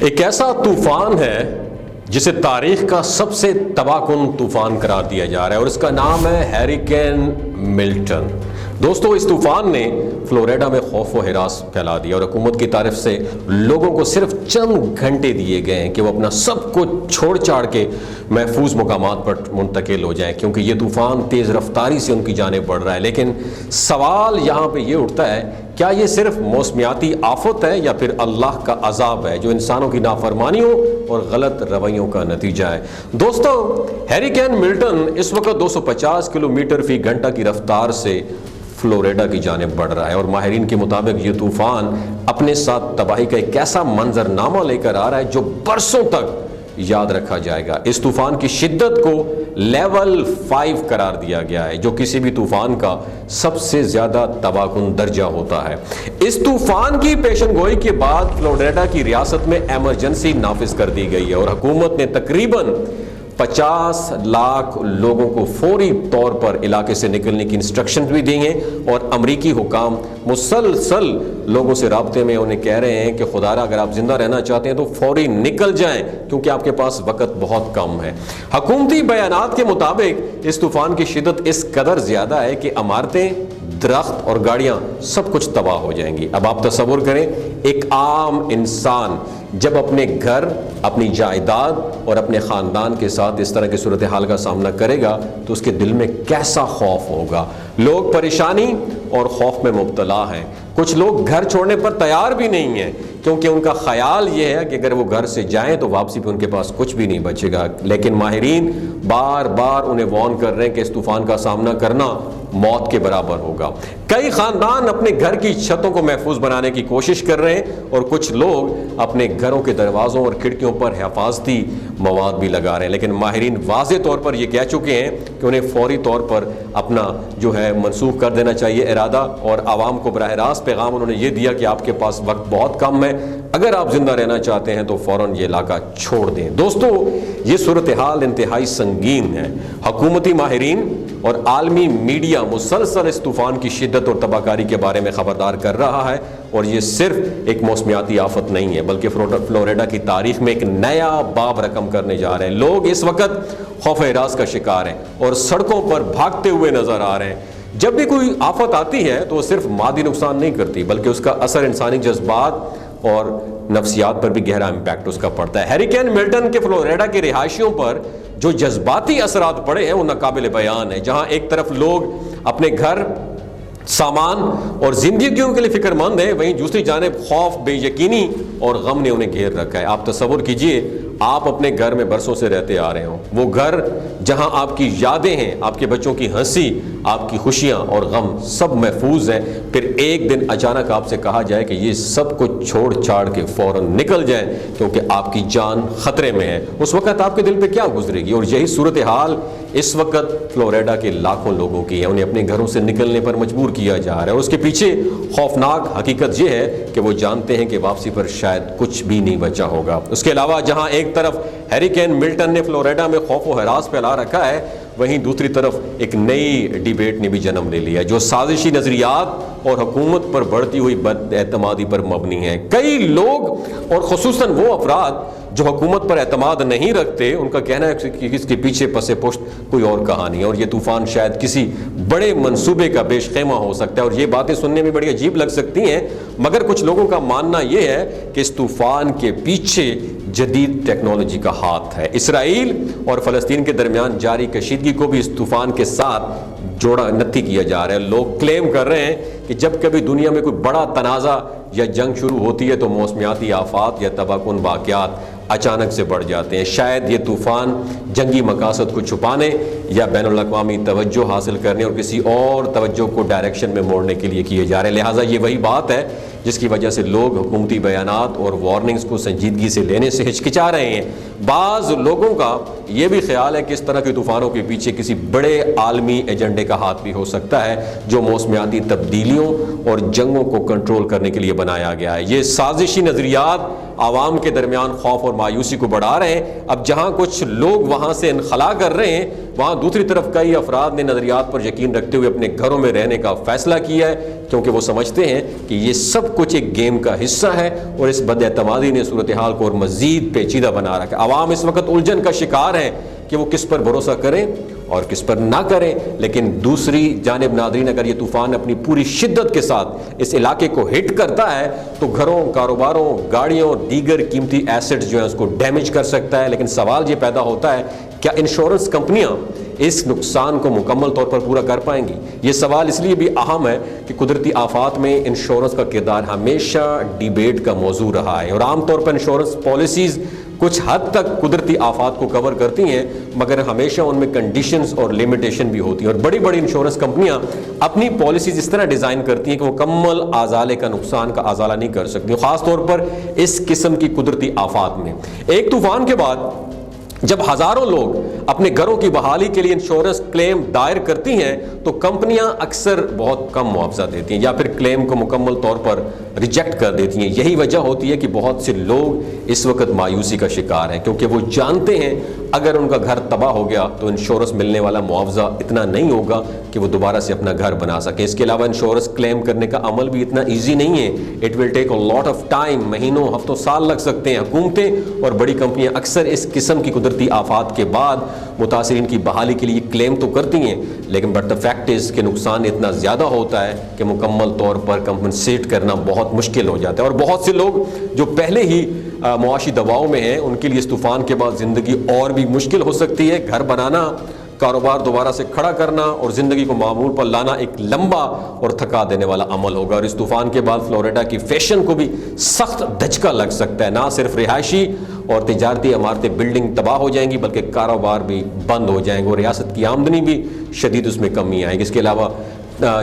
ایک ایسا طوفان ہے جسے تاریخ کا سب سے تباہ کن طوفان قرار دیا جا رہا ہے اور اس کا نام ہے ہیریکین ملٹن۔ دوستو، اس طوفان نے فلوریڈا میں خوف و ہراس پھیلا دیا اور حکومت کی طرف سے لوگوں کو صرف چند گھنٹے دیے گئے ہیں کہ وہ اپنا سب کچھ چھوڑ چھاڑ کے محفوظ مقامات پر منتقل ہو جائیں، کیونکہ یہ طوفان تیز رفتاری سے ان کی جانب بڑھ رہا ہے۔ لیکن سوال یہاں پہ یہ اٹھتا ہے، کیا یہ صرف موسمیاتی آفت ہے یا پھر اللہ کا عذاب ہے جو انسانوں کی نافرمانیوں اور غلط رویوں کا نتیجہ ہے؟ دوستو، ہیریکین ملٹن اس وقت 250 کلومیٹر فی گھنٹہ کی رفتار سے فلوریڈا کی جانب بڑھ رہا ہے اور ماہرین کے مطابق یہ طوفان اپنے ساتھ تباہی کا ایک ایسا منظرنامہ لے کر آ رہا ہے جو برسوں تک یاد رکھا جائے گا۔ اس طوفان کی شدت کو لیول 5 قرار دیا گیا ہے، جو کسی بھی طوفان کا سب سے زیادہ تباہ کن درجہ ہوتا ہے۔ اس طوفان کی پیشن گوئی کے بعد فلوریڈا کی ریاست میں ایمرجنسی نافذ کر دی گئی ہے اور حکومت نے تقریباً 50 لاکھ لوگوں کو فوری طور پر علاقے سے نکلنے کی انسٹرکشن بھی دی ہیں اور امریکی حکام مسلسل لوگوں سے رابطے میں انہیں کہہ رہے ہیں کہ خدا را اگر آپ زندہ رہنا چاہتے ہیں تو فوری نکل جائیں، کیونکہ آپ کے پاس وقت بہت کم ہے۔ حکومتی بیانات کے مطابق اس طوفان کی شدت اس قدر زیادہ ہے کہ عمارتیں، درخت اور گاڑیاں سب کچھ تباہ ہو جائیں گی۔ اب آپ تصور کریں، ایک عام انسان جب اپنے گھر، اپنی جائیداد اور اپنے خاندان کے ساتھ اس طرح کی صورتحال کا سامنا کرے گا تو اس کے دل میں کیسا خوف ہوگا۔ لوگ پریشانی اور خوف میں مبتلا ہیں۔ کچھ لوگ گھر چھوڑنے پر تیار بھی نہیں ہیں، کیونکہ ان کا خیال یہ ہے کہ اگر وہ گھر سے جائیں تو واپسی پہ ان کے پاس کچھ بھی نہیں بچے گا۔ لیکن ماہرین بار بار انہیں وارن کر رہے ہیں کہ اس طوفان کا سامنا کرنا موت کے برابر ہوگا۔ کئی خاندان اپنے گھر کی چھتوں کو محفوظ بنانے کی کوشش کر رہے ہیں اور کچھ لوگ اپنے گھروں کے دروازوں اور کھڑکیوں پر حفاظتی مواد بھی لگا رہے ہیں۔ لیکن ماہرین واضح طور پر یہ کہہ چکے ہیں کہ انہیں فوری طور پر اپنا جو ہے منسوخ کر دینا چاہیے ارادہ، اور عوام کو براہ راست پیغام انہوں نے یہ دیا کہ آپ کے پاس وقت بہت کم ہے، اگر آپ زندہ رہنا چاہتے ہیں تو فوراً یہ علاقہ چھوڑ دیں۔ دوستو، یہ صورتحال انتہائی سنگین ہے۔ حکومتی ماہرین اور عالمی میڈیا مسلسل اس طوفان کی شدت اور تباہ کاری کے بارے میں خبردار کر رہا ہے، اور یہ صرف ایک موسمیاتی آفت نہیں ہے بلکہ فلوریڈا کی تاریخ میں ایک نیا باب رقم کرنے جا رہے ہیں۔ لوگ اس وقت خوف و ہراس کا شکار ہیں اور سڑکوں پر بھاگتے ہوئے نظر آ رہے ہیں۔ جب بھی کوئی آفت آتی ہے تو وہ صرف مادی نقصان نہیں کرتی بلکہ اس کا اثر انسانی جذبات اور نفسیات پر بھی گہرا امپیکٹ اس کا پڑتا ہے۔ ہیریکین ملٹن کے فلوریڈا کے رہائشیوں پر جو جذباتی اثرات پڑے ہیں وہ ناقابل بیان ہے۔ جہاں ایک طرف لوگ اپنے گھر، سامان اور زندگیوں کے لیے فکر مند ہیں، وہیں دوسری جانب خوف، بے یقینی اور غم نے انہیں گھیر رکھا ہے۔ آپ تصور کیجئے، آپ اپنے گھر میں برسوں سے رہتے آ رہے ہوں، وہ گھر جہاں آپ کی یادیں ہیں، آپ کے بچوں کی ہنسی، آپ کی خوشیاں اور غم سب محفوظ ہیں، پھر ایک دن اچانک آپ سے کہا جائے کہ یہ سب کچھ چھوڑ چھاڑ کے فوراً نکل جائیں کیونکہ آپ کی جان خطرے میں ہے۔ اس وقت آپ کے دل پہ کیا گزرے گی؟ اور یہی صورتحال اس وقت فلوریڈا کے لاکھوں لوگوں کی ہے۔ انہیں اپنے گھروں سے نکلنے پر مجبور کیا جا رہا ہے اور اس کے پیچھے خوفناک حقیقت یہ ہے کہ وہ جانتے ہیں کہ واپسی پر شاید کچھ بھی نہیں بچا ہوگا۔ اس کے علاوہ جہاں ایک طرف ہیریکین ملٹن نے فلوریڈا میں خوف و ہراس پھیلا رکھا ہے، وہیں دوسری طرف ایک نئی ڈیبیٹ نے بھی جنم لے لیا جو سازشی نظریات اور حکومت پر بڑھتی ہوئی بد اعتمادی پر مبنی ہے۔ کئی لوگ اور خصوصاً وہ افراد جو حکومت پر اعتماد نہیں رکھتے، ان کا کہنا ہے کہ اس کے پیچھے پس پشت کوئی اور کہانی ہے اور یہ طوفان شاید کسی بڑے منصوبے کا پیش خیمہ ہو سکتا ہے۔ اور یہ باتیں سننے میں بڑی عجیب لگ سکتی ہیں، مگر کچھ لوگوں کا ماننا یہ ہے کہ اس طوفان کے پیچھے جدید ٹیکنالوجی کا ہاتھ ہے۔ اسرائیل اور فلسطین کے درمیان جاری کشیدگی کو بھی اس طوفان کے ساتھ جوڑا نتھی کیا جا رہا ہے۔ لوگ کلیم کر رہے ہیں کہ جب کبھی دنیا میں کوئی بڑا تنازع یا جنگ شروع ہوتی ہے تو موسمیاتی آفات یا تباہ کن واقعات اچانک سے بڑھ جاتے ہیں۔ شاید یہ طوفان جنگی مقاصد کو چھپانے یا بین الاقوامی توجہ حاصل کرنے اور کسی اور توجہ کو ڈائریکشن میں موڑنے کے لیے کیے جا رہے ہیں۔ لہٰذا یہ وہی بات ہے جس کی وجہ سے لوگ حکومتی بیانات اور وارننگز کو سنجیدگی سے لینے سے ہچکچا رہے ہیں۔ بعض لوگوں کا یہ بھی خیال ہے کہ اس طرح کے طوفانوں کے پیچھے کسی بڑے عالمی ایجنڈے کا ہاتھ بھی ہو سکتا ہے جو موسمیاتی تبدیلیوں اور جنگوں کو کنٹرول کرنے کے لیے بنایا گیا ہے۔ یہ سازشی نظریات عوام کے درمیان خوف اور مایوسی کو بڑھا رہے ہیں۔ اب جہاں کچھ لوگ وہاں سے انخلا کر رہے ہیں، وہاں دوسری طرف کئی افراد نے نظریات پر یقین رکھتے ہوئے اپنے گھروں میں رہنے کا فیصلہ کیا ہے، کیونکہ وہ سمجھتے ہیں کہ یہ سب کچھ ایک گیم کا حصہ ہے، اور اس بد اعتمادی نے صورتحال کو اور مزید پیچیدہ بنا رکھا ہے۔ عوام اس وقت الجھن کا شکار ہے کہ وہ کس پر بھروسہ کریں اور کس پر نہ کریں۔ لیکن دوسری جانب ناظرین، اگر یہ طوفان اپنی پوری شدت کے ساتھ اس علاقے کو ہٹ کرتا ہے تو گھروں، کاروباروں، گاڑیوں، دیگر قیمتی ایسٹس جو ہیں اس کو ڈیمیج کر سکتا ہے۔ لیکن سوال یہ پیدا ہوتا ہے، کیا انشورنس کمپنیاں اس نقصان کو مکمل طور پر پورا کر پائیں گی؟ یہ سوال اس لیے بھی اہم ہے کہ قدرتی آفات میں انشورنس کا کردار ہمیشہ ڈیبیٹ کا موضوع رہا ہے، اور عام طور پر انشورنس پالیسیز کچھ حد تک قدرتی آفات کو کور کرتی ہیں، مگر ہمیشہ ان میں کنڈیشنز اور لمیٹیشن بھی ہوتی ہیں، اور بڑی بڑی انشورنس کمپنیاں اپنی پالیسیز اس طرح ڈیزائن کرتی ہیں کہ وہ مکمل ازالے کا نقصان کا ازالہ نہیں کر سکتی، خاص طور پر اس قسم کی قدرتی آفات میں۔ ایک طوفان کے بعد جب ہزاروں لوگ اپنے گھروں کی بحالی کے لیے انشورنس کلیم دائر کرتی ہیں تو کمپنیاں اکثر بہت کم معاوضہ دیتی ہیں یا پھر کلیم کو مکمل طور پر ریجیکٹ کر دیتی ہیں۔ یہی وجہ ہوتی ہے کہ بہت سے لوگ اس وقت مایوسی کا شکار ہیں، کیونکہ وہ جانتے ہیں اگر ان کا گھر تباہ ہو گیا تو انشورنس ملنے والا معاوضہ اتنا نہیں ہوگا کہ وہ دوبارہ سے اپنا گھر بنا سکے۔ اس کے علاوہ انشورنس کلیم کرنے کا عمل بھی اتنا ایزی نہیں ہے، it will take a lot of time, مہینوں، ہفتوں، سال لگ سکتے ہیں۔ حکومتیں اور بڑی کمپنیاں اکثر اس قسم کی قدرتی آفات کے بعد متاثرین کی بحالی کے لیے کلیم تو کرتی ہیں، لیکن بٹ دا فیکٹ از کہ نقصان اتنا زیادہ ہوتا ہے کہ مکمل طور پر کمپنسیٹ کرنا بہت مشکل ہو جاتا ہے، اور بہت سے لوگ جو پہلے ہی معاشی دباؤ میں ہیں ان کے لیے اس طوفان کے بعد زندگی اور بھی مشکل ہو سکتی ہے۔ گھر بنانا، کاروبار دوبارہ سے کھڑا کرنا اور زندگی کو معمول پر لانا ایک لمبا اور تھکا دینے والا عمل ہوگا، اور اس طوفان کے بعد فلوریڈا کی فیشن کو بھی سخت دھچکا لگ سکتا ہے۔ نہ صرف رہائشی اور تجارتی عمارتیں، بلڈنگ تباہ ہو جائیں گی، بلکہ کاروبار بھی بند ہو جائیں گے، اور ریاست کی آمدنی بھی شدید اس میں کمی آئے گی۔ اس کے علاوہ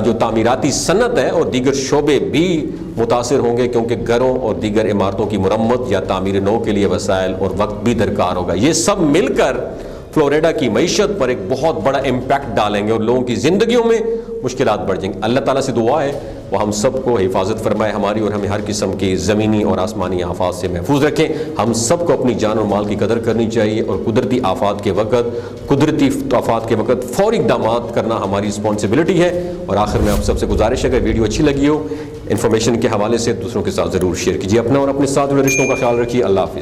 جو تعمیراتی صنعت ہے اور دیگر شعبے بھی متاثر ہوں گے، کیونکہ گھروں اور دیگر عمارتوں کی مرمت یا تعمیر نو کے لیے وسائل اور وقت بھی درکار ہوگا۔ یہ سب مل کر فلوریڈا کی معیشت پر ایک بہت بڑا امپیکٹ ڈالیں گے اور لوگوں کی زندگیوں میں مشکلات بڑھ جائیں گی۔ اللہ تعالیٰ سے دعا ہے وہ ہم سب کو حفاظت فرمائے ہماری، اور ہمیں ہر قسم کی زمینی اور آسمانی آفات سے محفوظ رکھیں۔ ہم سب کو اپنی جان اور مال کی قدر کرنی چاہیے، اور قدرتی آفات کے وقت فوری اقدامات کرنا ہماری رسپانسبلٹی ہے۔ اور آخر میں آپ سب سے گزارش ہے، اگر ویڈیو اچھی لگی ہو انفارمیشن کے حوالے سے دوسروں کے ساتھ ضرور شیئر کیجیے۔ اپنا اور اپنے ساتھ جڑے رشتوں کا خیال رکھیے۔ اللہ حافظ۔